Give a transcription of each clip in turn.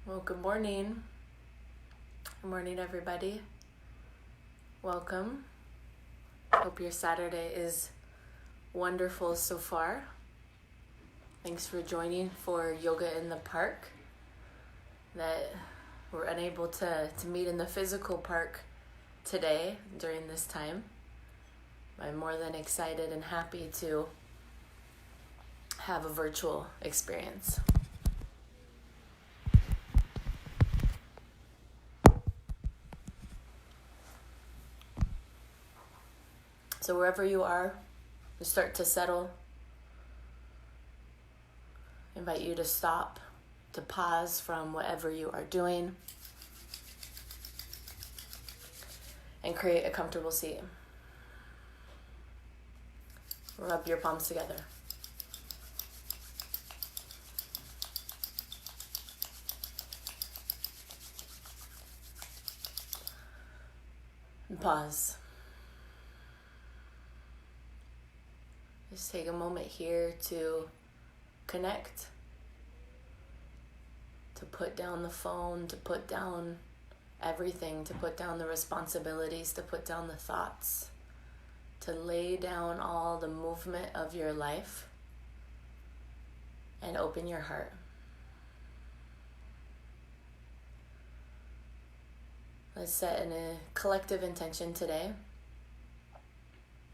Well, good morning. Good morning, everybody. Welcome. Hope your Saturday is wonderful so far. Thanks for joining for Yoga in the Park. That we're unable to meet in the physical park today during this time. I'm more than excited and happy to have a virtual experience. So wherever you are, you start to settle. I invite you to stop, to pause from whatever you are doing, and create a comfortable seat. Rub your palms together. And pause. Just take a moment here to connect, to put down the phone, to put down everything, to put down the responsibilities, to put down the thoughts, to lay down all the movement of your life and open your heart. Let's set a collective intention today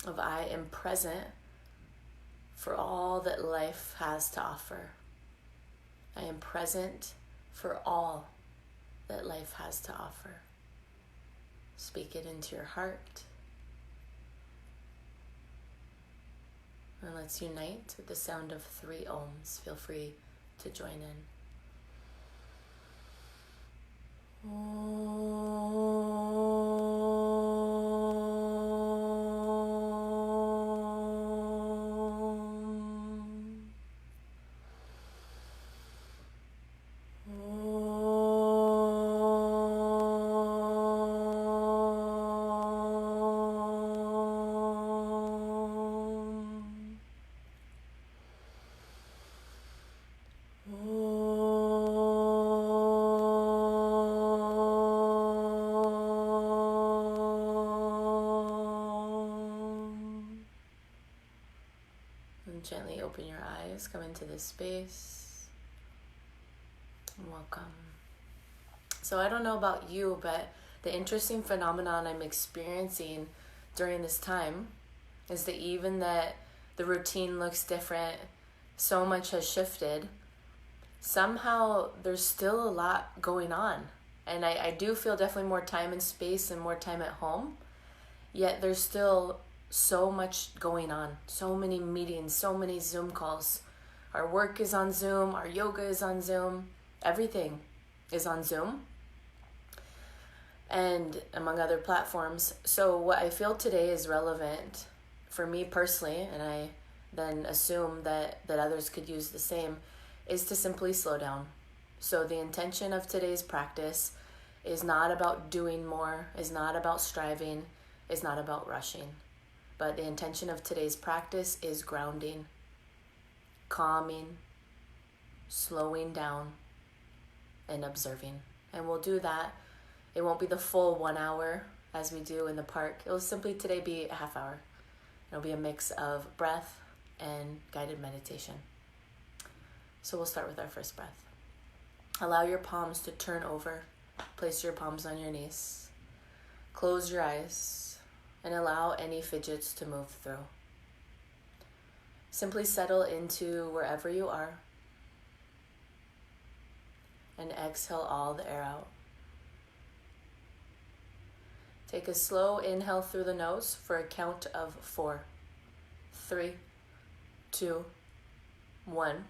of I am present for all that life has to offer. I am present for all that life has to offer. Speak it into your heart. And let's unite with the sound of 3 ohms. Feel free to join in. Gently open your eyes, come into this space, and welcome. So I don't know about you, but the interesting phenomenon I'm experiencing during this time is that even that the routine looks different, so much has shifted, somehow there's still a lot going on. And I do feel definitely more time and space and more time at home, yet there's still so much going on, so many meetings, so many Zoom calls. Our work is on Zoom, our yoga is on Zoom, everything is on Zoom, and among other platforms. So what I feel today is relevant for me personally, and I then assume that others could use the same, is to simply slow down. So the intention of today's practice is not about doing more, is not about striving, is not about rushing. But the intention of today's practice is grounding, calming, slowing down, and observing. And we'll do that. It won't be the full 1 hour as we do in the park. It will simply today be a half hour. It'll be a mix of breath and guided meditation. So we'll start with our first breath. Allow your palms to turn over. Place your palms on your knees. Close your eyes. And allow any fidgets to move through. Simply settle into wherever you are. And exhale all the air out. Take a slow inhale through the nose for a count of 4. 3, 2, 1.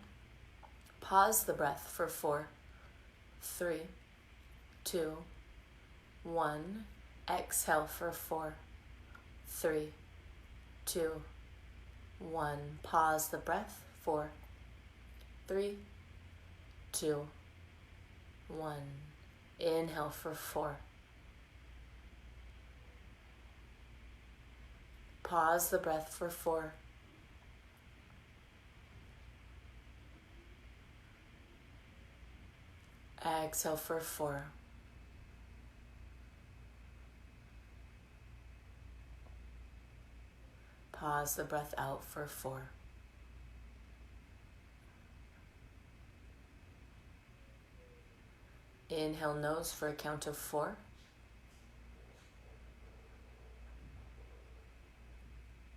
Pause the breath for 4, 3, 2, 1. Exhale for 4, 3, 2, 1. Pause the breath. 4, 3, 2, 1. Inhale for 4. Pause the breath for 4. Exhale for 4. Pause the breath out for 4. Inhale nose for a count of 4.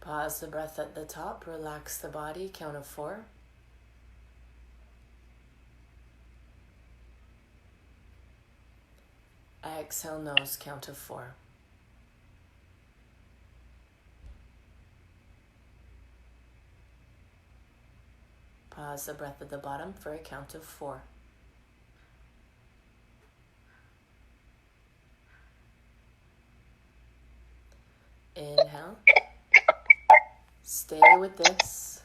Pause the breath at the top, relax the body, count of 4. Exhale nose, count of 4. Pause the breath at the bottom for a count of 4. Inhale. Stay with this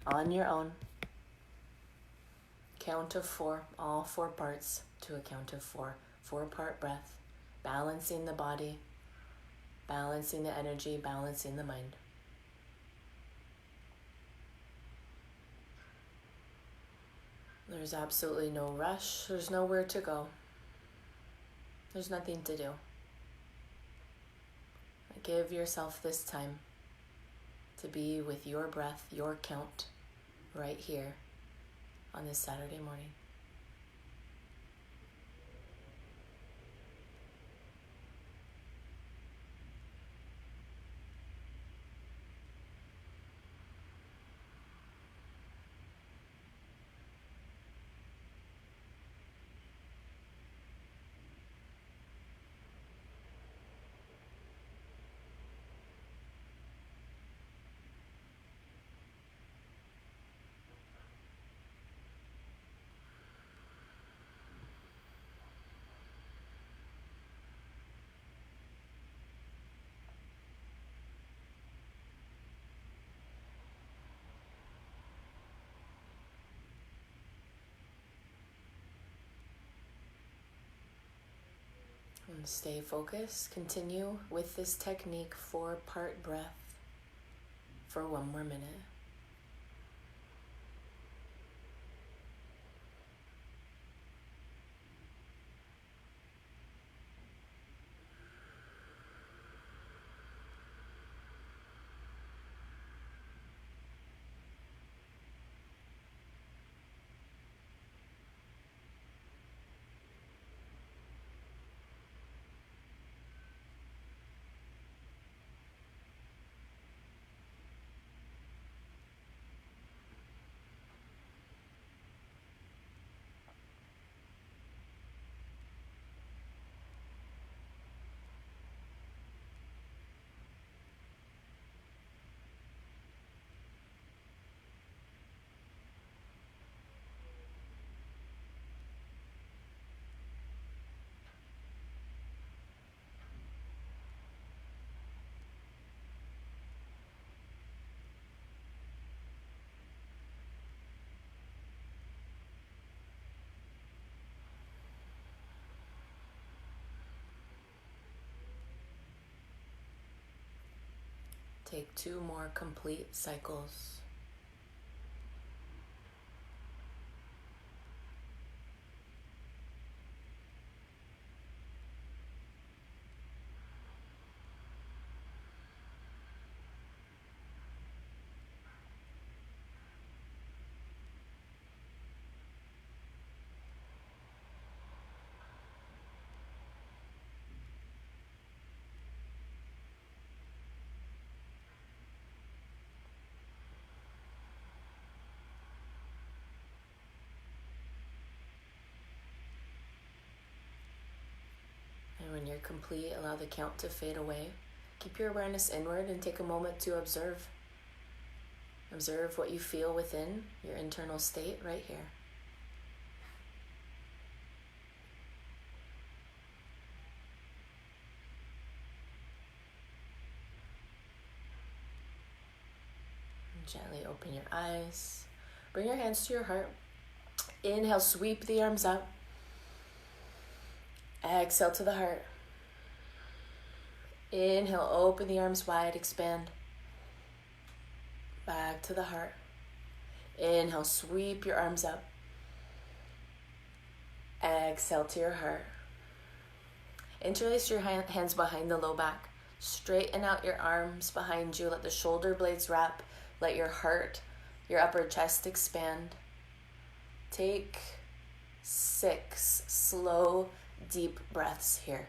on your own. Count of 4, all 4 parts to a count of 4. 4-part breath, balancing the body, balancing the energy, balancing the mind. There's absolutely no rush. There's nowhere to go. There's nothing to do. Give yourself this time to be with your breath, your count, right here on this Saturday morning. And stay focused. Continue with this technique, 4-part breath, for 1 more minute. Take 2 more complete cycles. And when you're complete, allow the count to fade away. Keep your awareness inward and take a moment to observe. Observe what you feel within your internal state right here. And gently open your eyes. Bring your hands to your heart. Inhale, sweep the arms up. Exhale to the heart. Inhale, open the arms wide, expand. Back to the heart. Inhale, sweep your arms up. Exhale to your heart. Interlace your hands behind the low back. Straighten out your arms behind you. Let the shoulder blades wrap. Let your heart, your upper chest expand. Take 6 slow, deep breaths here.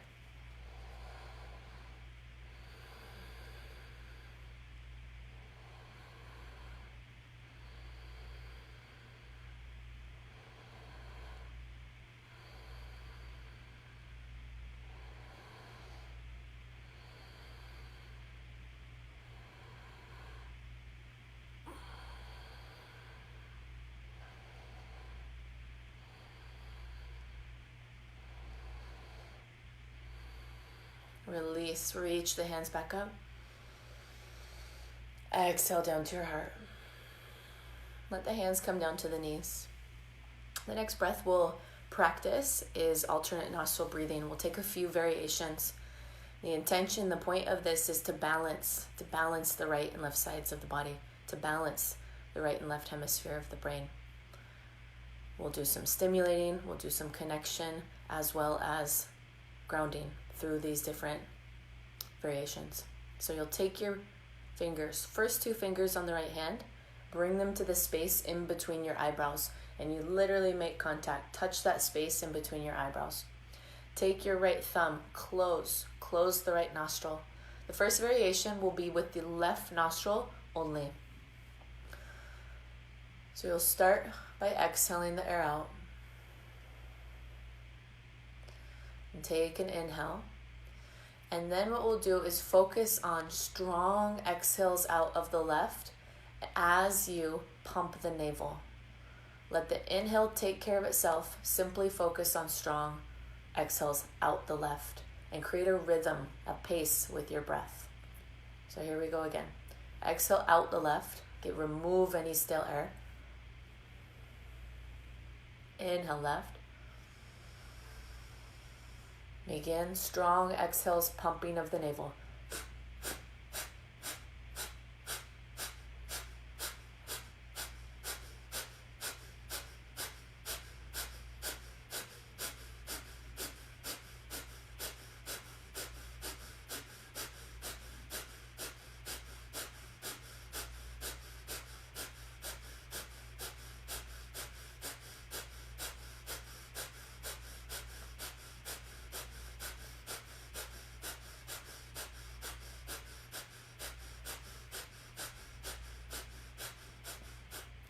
Release, reach the hands back up. Exhale down to your heart. Let the hands come down to the knees. The next breath we'll practice is alternate nostril breathing. We'll take a few variations. The intention, the point of this is to balance the right and left sides of the body, to balance the right and left hemisphere of the brain. We'll do some stimulating, we'll do some connection, as well as grounding through these different variations. So you'll take your fingers, first 2 fingers on the right hand, bring them to the space in between your eyebrows, and you literally make contact. Touch that space in between your eyebrows. Take your right thumb, close the right nostril. The first variation will be with the left nostril only. So you'll start by exhaling the air out. And take an inhale. And then what we'll do is focus on strong exhales out of the left as you pump the navel. Let the inhale take care of itself. Simply focus on strong exhales out the left and create a rhythm, a pace with your breath. So here we go again. Exhale out the left. Remove any stale air. Inhale left. Begin strong exhales, pumping of the navel.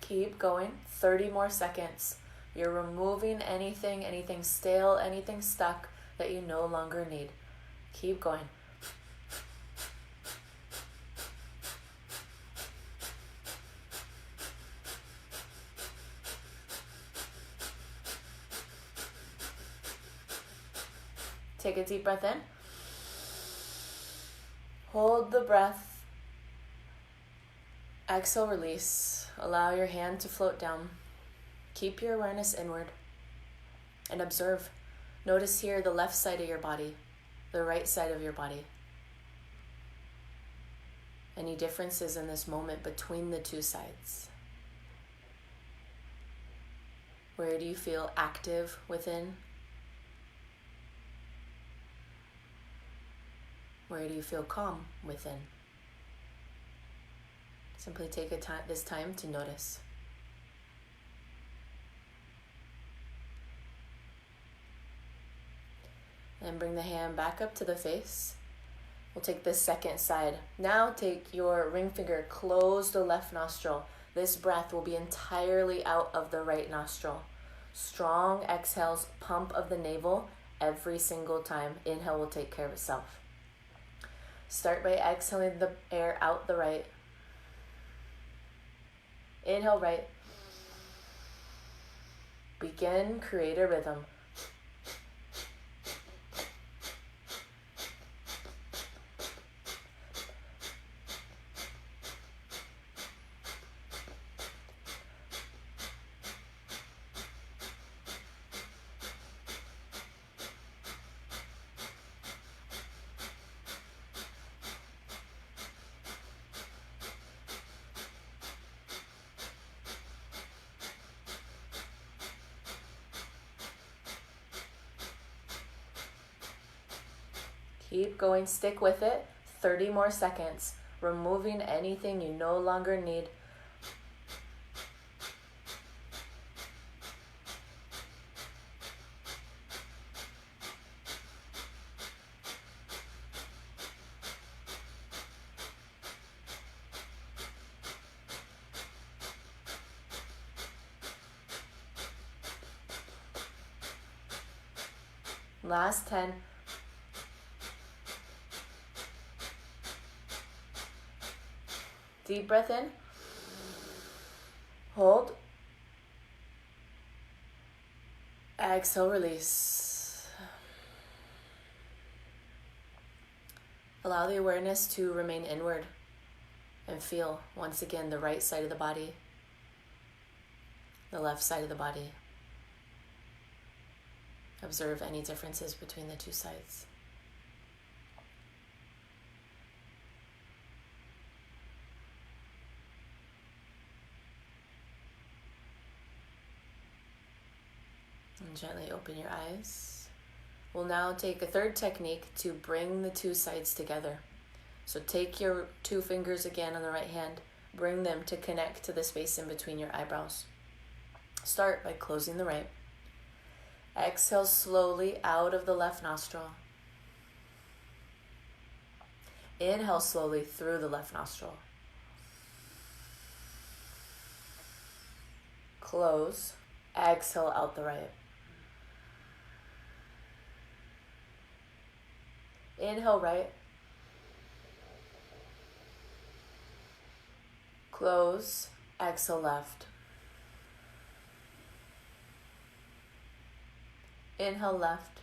Keep going, 30 more seconds. You're removing anything stale, anything stuck that you no longer need. Keep going. Take a deep breath in. Hold the breath. Exhale, release. Allow your hand to float down. Keep your awareness inward and observe. Notice here the left side of your body, the right side of your body. Any differences in this moment between the 2 sides? Where do you feel active within? Where do you feel calm within? Simply take this time to notice. And bring the hand back up to the face. We'll take the second side. Now take your ring finger, close the left nostril. This breath will be entirely out of the right nostril. Strong exhales, pump of the navel every single time. Inhale will take care of itself. Start by exhaling the air out the right. Inhale right. Begin, create a rhythm. Keep going, stick with it. 30 more seconds. Removing anything you no longer need. Last 10. Deep breath in. Hold. Exhale, release. Allow the awareness to remain inward and feel, once again, the right side of the body, the left side of the body. Observe any differences between the two sides. And gently open your eyes. We'll now take a third technique to bring the two sides together. So take your 2 fingers again on the right hand, bring them to connect to the space in between your eyebrows. Start by closing the right. Exhale slowly out of the left nostril. Inhale slowly through the left nostril. Close. Exhale out the right. Inhale right. Close. Exhale left. Inhale left.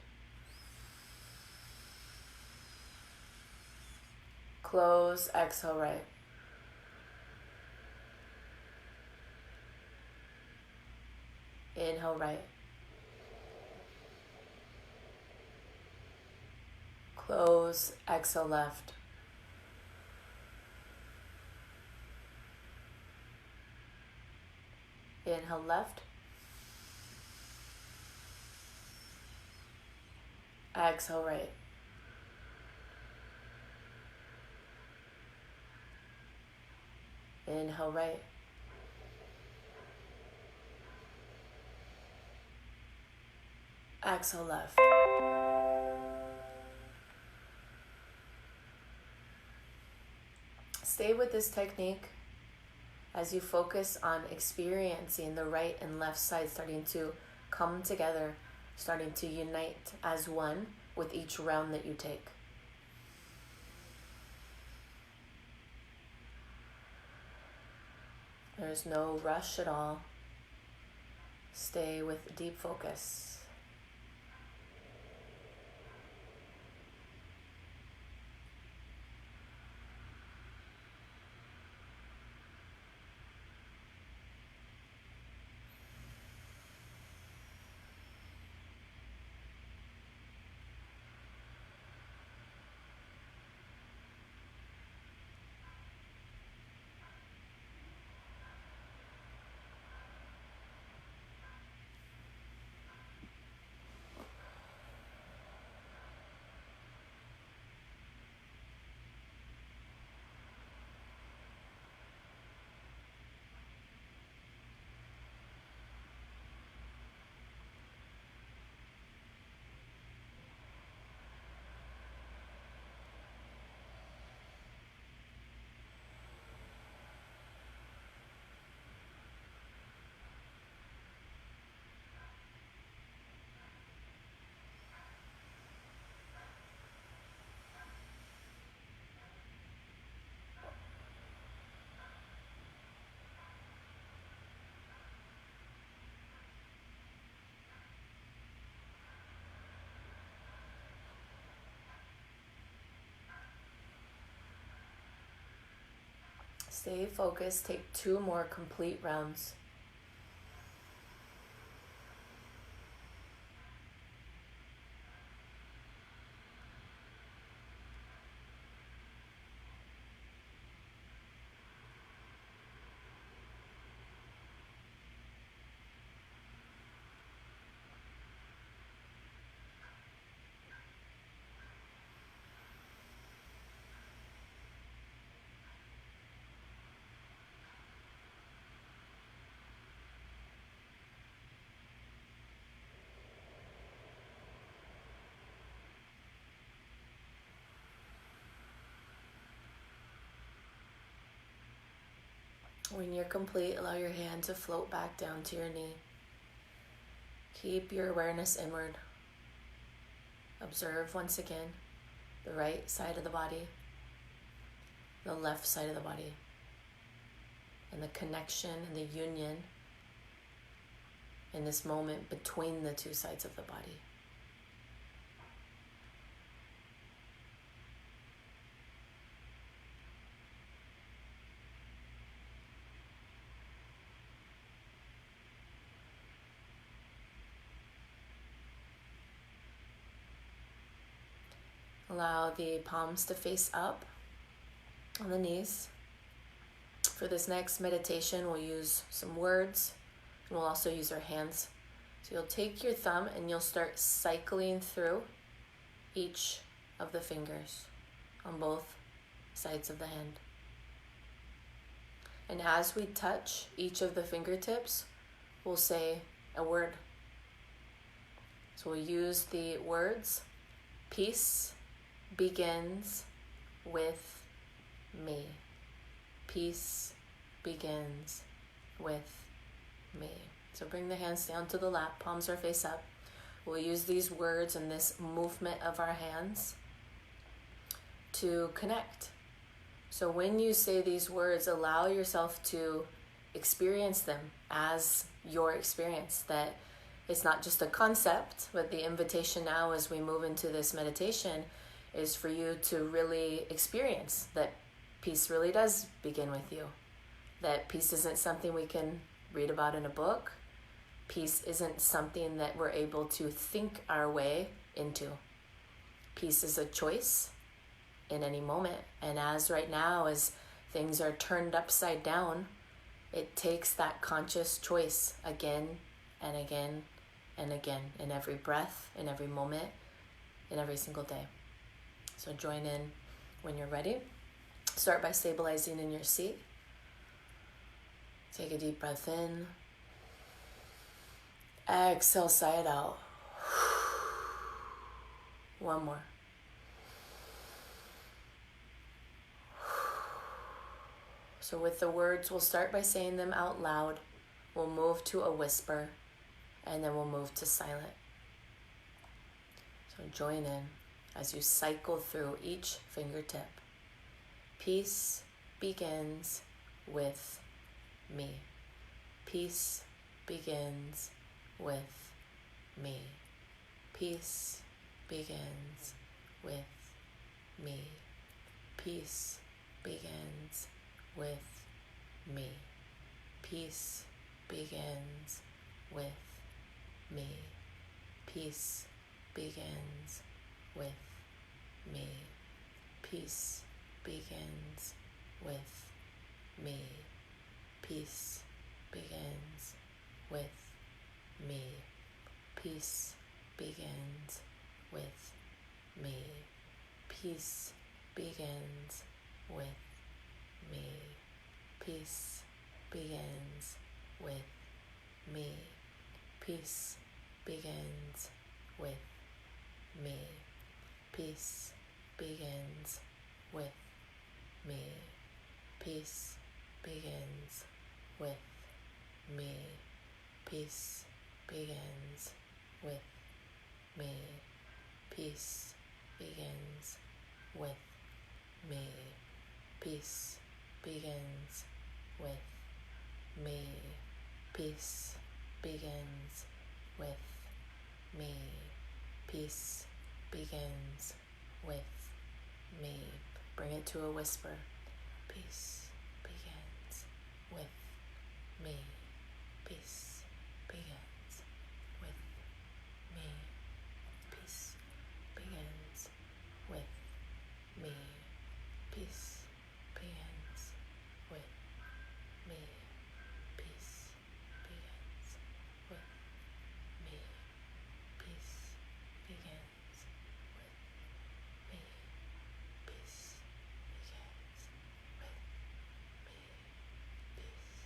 Close. Exhale right. Inhale right. Close. Exhale left. Inhale left. Exhale right. Inhale right. Exhale left. Stay with this technique as you focus on experiencing the right and left side starting to come together, starting to unite as one with each round that you take. There's no rush at all. Stay with deep focus. Stay focused. Take 2 more complete rounds. When you're complete, allow your hand to float back down to your knee. Keep your awareness inward. Observe once again the right side of the body, the left side of the body, and the connection and the union in this moment between the two sides of the body. Allow the palms to face up on the knees. For this next meditation, we'll use some words, and we'll also use our hands. So you'll take your thumb and you'll start cycling through each of the fingers on both sides of the hand. And as we touch each of the fingertips, we'll say a word. So we'll use the words, peace begins with me. Peace begins with me. So bring the hands down to the lap, palms are face up. We'll use these words and this movement of our hands to connect. So when you say these words, allow yourself to experience them as your experience, that it's not just a concept, but the invitation now as we move into this meditation is for you to really experience that peace really does begin with you. That peace isn't something we can read about in a book. Peace isn't something that we're able to think our way into. Peace is a choice in any moment. And as right now, as things are turned upside down, it takes that conscious choice again and again and again, in every breath, in every moment, in every single day. So join in when you're ready. Start by stabilizing in your seat. Take a deep breath in. Exhale, sigh it out. One more. So with the words, we'll start by saying them out loud. We'll move to a whisper, and then we'll move to silent. So join in as you cycle through each fingertip. Peace begins with me. Peace begins with me. Peace begins with me. Peace begins with me. Peace begins with me. Peace begins with me. Peace begins with me. Peace begins with me. Peace begins with me. Peace begins with me. Peace begins with me. Peace begins with me. Peace begins with me. Peace begins with me. Peace begins with me. Peace begins with me. Peace begins with me. Peace begins with me. Peace begins with me. Bring it to a whisper. Peace begins with me. Peace begins with me. Peace begins with me. Peace begins with me. Peace begins with me. Peace begins with me. Peace begins with me. Peace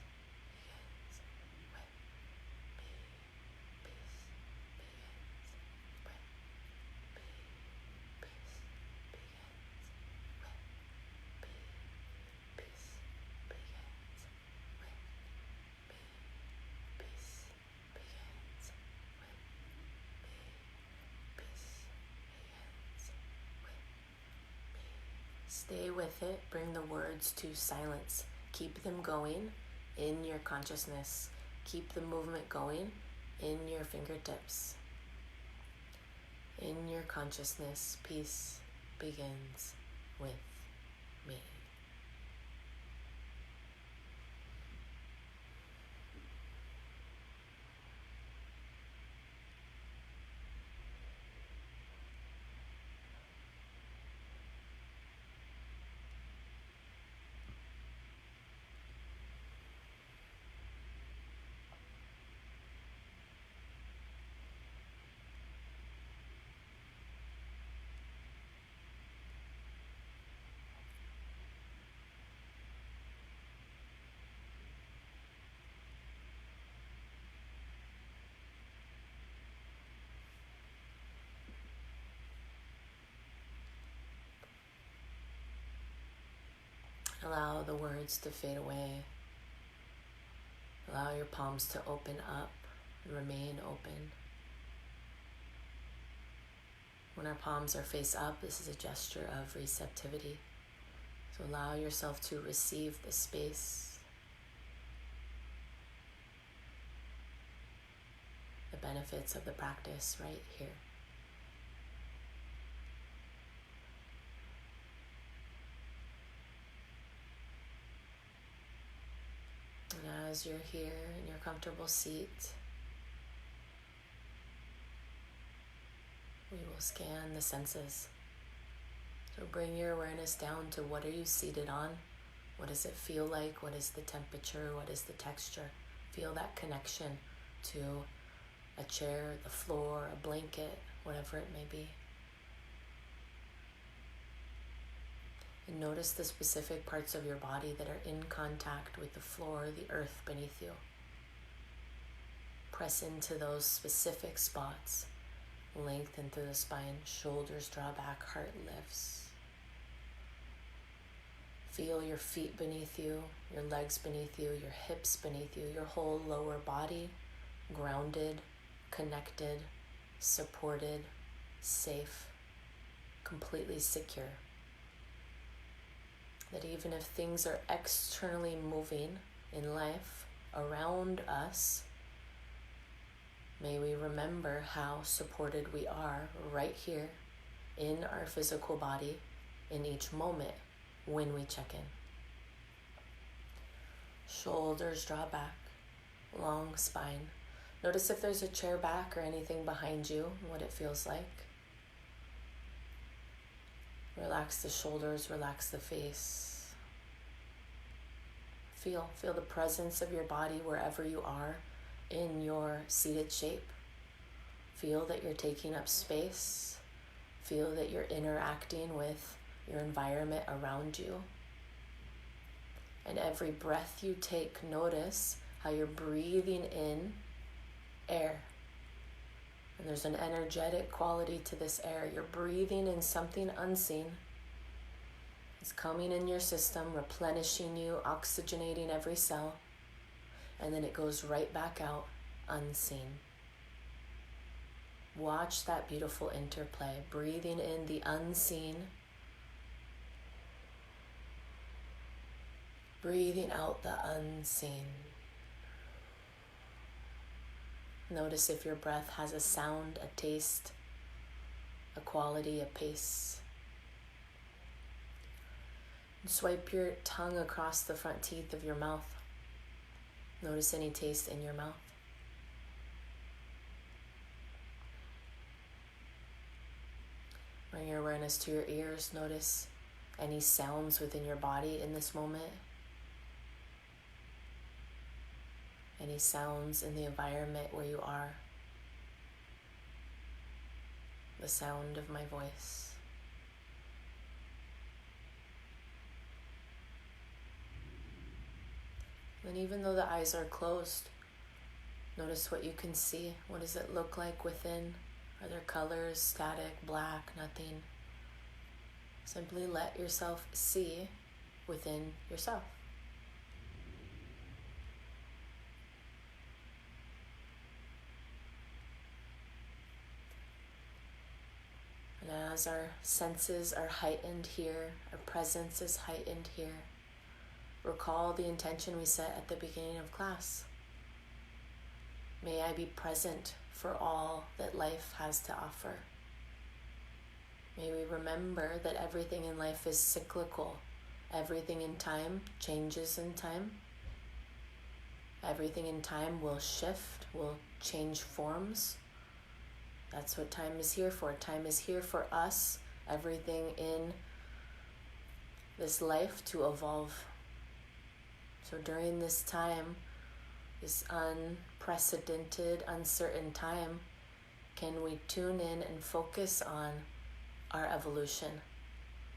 begins Stay with it. Bring the words to silence. Keep them going in your consciousness. Keep the movement going in your fingertips. In your consciousness, peace begins with me. Allow the words to fade away. Allow your palms to open up and remain open. When our palms are face up, this is a gesture of receptivity. So allow yourself to receive the space, the benefits of the practice right here. And as you're here in your comfortable seat, we will scan the senses. So bring your awareness down to what are you seated on? What does it feel like? What is the temperature? What is the texture? Feel that connection to a chair, the floor, a blanket, whatever it may be. And notice the specific parts of your body that are in contact with the floor, the earth beneath you. Press into those specific spots. Lengthen through the spine, shoulders draw back, heart lifts. Feel your feet beneath you, your legs beneath you, your hips beneath you, your whole lower body grounded, connected, supported, safe, completely secure. That even if things are externally moving in life around us, may we remember how supported we are right here in our physical body in each moment when we check in. Shoulders draw back, long spine. Notice if there's a chair back or anything behind you, what it feels like. Relax the shoulders, relax the face. Feel the presence of your body wherever you are in your seated shape. Feel that you're taking up space. Feel that you're interacting with your environment around you. And every breath you take, notice how you're breathing in air. And there's an energetic quality to this air. You're breathing in something unseen. It's coming in your system, replenishing you, oxygenating every cell. And then it goes right back out, unseen. Watch that beautiful interplay, breathing in the unseen, breathing out the unseen. Notice if your breath has a sound, a taste, a quality, a pace. Swipe your tongue across the front teeth of your mouth. Notice any taste in your mouth. Bring your awareness to your ears. Notice any sounds within your body in this moment. Any sounds in the environment where you are. The sound of my voice. And even though the eyes are closed, notice what you can see. What does it look like within? Are there colors, static, black, nothing? Simply let yourself see within yourself. And as our senses are heightened here, our presence is heightened here, recall the intention we set at the beginning of class. May I be present for all that life has to offer. May we remember that everything in life is cyclical. Everything in time changes in time. Everything in time will shift, will change forms. That's what time is here for. Time is here for us, everything in this life, to evolve. So during this time, this unprecedented, uncertain time, can we tune in and focus on our evolution?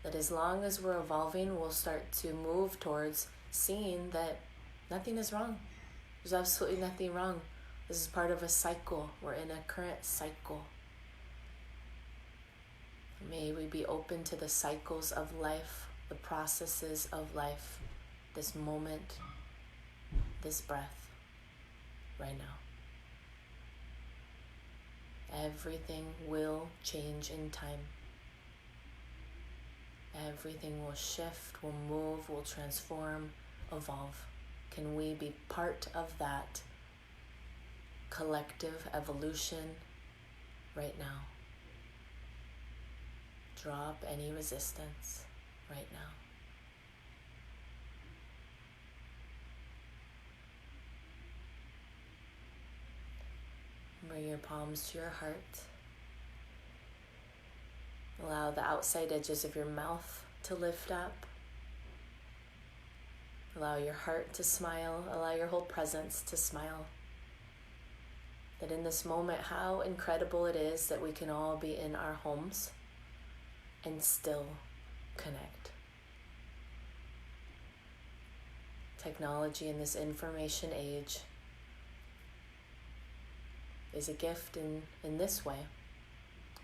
That as long as we're evolving, we'll start to move towards seeing that nothing is wrong. There's absolutely nothing wrong. This is part of a cycle. We're in a current cycle. May we be open to the cycles of life, the processes of life, this moment, this breath, right now. Everything will change in time. Everything will shift, will move, will transform, evolve. Can we be part of that collective evolution right now? Drop any resistance right now. Bring your palms to your heart. Allow the outside edges of your mouth to lift up. Allow your heart to smile. Allow your whole presence to smile. That in this moment, how incredible it is that we can all be in our homes and still connect. Technology in this information age is a gift in this way.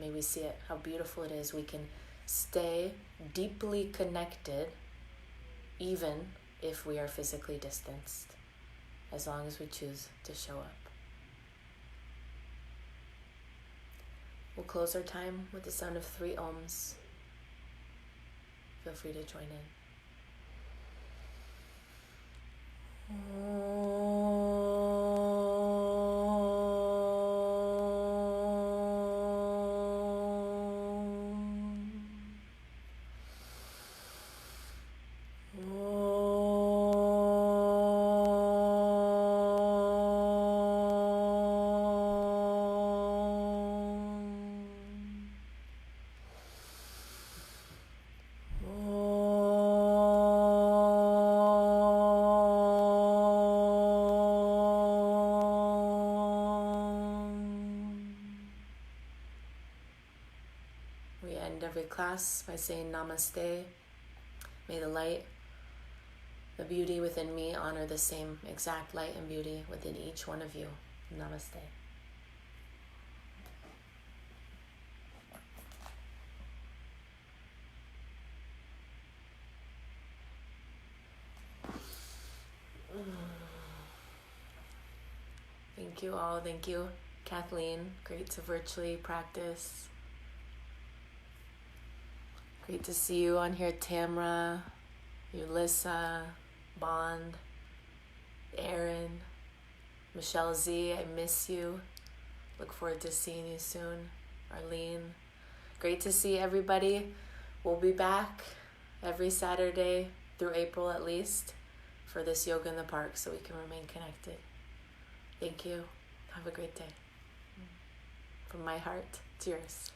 May we see it, how beautiful it is. We can stay deeply connected even if we are physically distanced, as long as we choose to show up. We'll close our time with the sound of 3 ohms. Feel free to join in. We end every class by saying namaste. May the light, the beauty within me honor the same exact light and beauty within each one of you. Namaste. Thank you all. Thank you, Kathleen. Great to virtually practice. Great to see you on here, Tamra, Ulissa, Bond, Aaron, Michelle Z, I miss you. Look forward to seeing you soon. Arlene. Great to see everybody. We'll be back every Saturday through April at least for this yoga in the park so we can remain connected. Thank you. Have a great day. From my heart to yours.